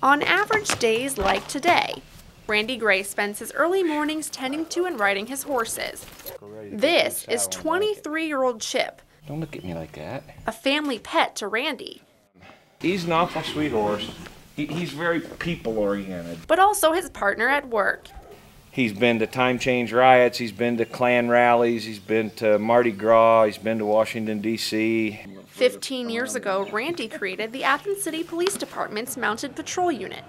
On average days like today, Randy Gray spends his early mornings tending to and riding his horses. This is 23-year-old Chip. Don't look at me like that. A family pet to Randy. He's an awful sweet horse. He's very people-oriented. But also his partner at work. He's been to time change riots, he's been to Klan rallies, he's been to Mardi Gras, he's been to Washington, D.C. 15 years ago, Randy created the Athens City Police Department's Mounted Patrol Unit.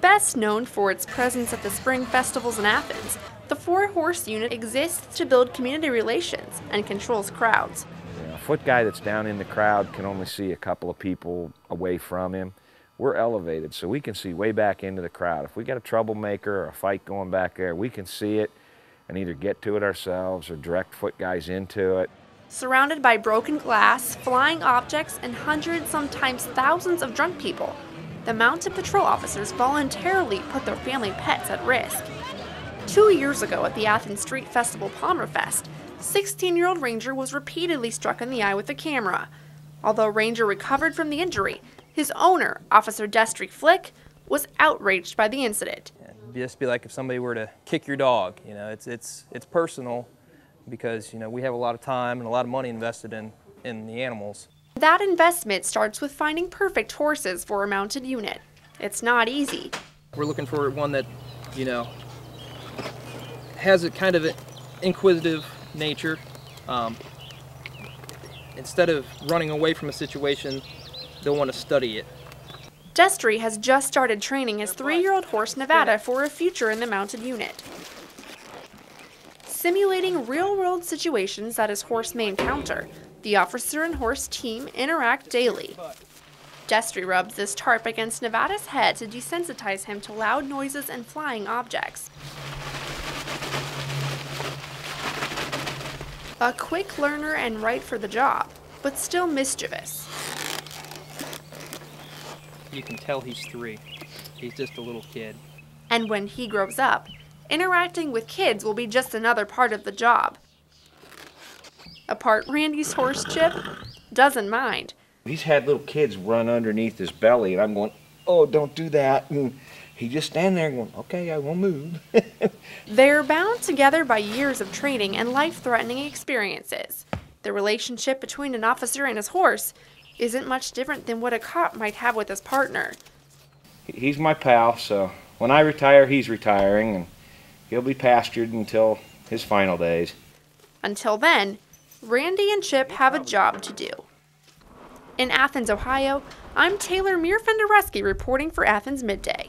Best known for its presence at the spring festivals in Athens, the 4-horse unit exists to build community relations and controls crowds. A foot guy that's down in the crowd can only see a couple of people away from him. We're elevated, so we can see way back into the crowd. If we got a troublemaker or a fight going back there, we can see it and either get to it ourselves or direct foot guys into it. Surrounded by broken glass, flying objects, and hundreds, sometimes thousands of drunk people, the mounted patrol officers voluntarily put their family pets at risk. 2 years ago at the Athens Street Festival Palmerfest, 16-year-old Ranger was repeatedly struck in the eye with a camera. Although Ranger recovered from the injury, his owner, Officer Destry Flick, was outraged by the incident. It'd just be like if somebody were to kick your dog. You know, it's personal because, you know, we have a lot of time and a lot of money invested in the animals. That investment starts with finding perfect horses for a mounted unit. It's not easy. We're looking for one that, you know, has a kind of an inquisitive nature. Instead of running away from a situation, they'll want to study it. Destry has just started training his 3-year-old horse Nevada for a future in the mounted unit. Simulating real-world situations that his horse may encounter, the officer and horse team interact daily. Destry rubs this tarp against Nevada's head to desensitize him to loud noises and flying objects. A quick learner and right for the job, but still mischievous. You can tell he's 3. He's just a little kid. And when he grows up, interacting with kids will be just another part of the job. A part Randy's horse, Chip, doesn't mind. He's had little kids run underneath his belly, and I'm going, oh, don't do that. And he just stand there going, okay, I won't move. They're bound together by years of training and life-threatening experiences. The relationship between an officer and his horse isn't much different than what a cop might have with his partner. He's my pal, so when I retire, he's retiring, and he'll be pastured until his final days. Until then, Randy and Chip have a job to do. In Athens, Ohio, I'm Taylor Mirfendereski reporting for Athens MidDay.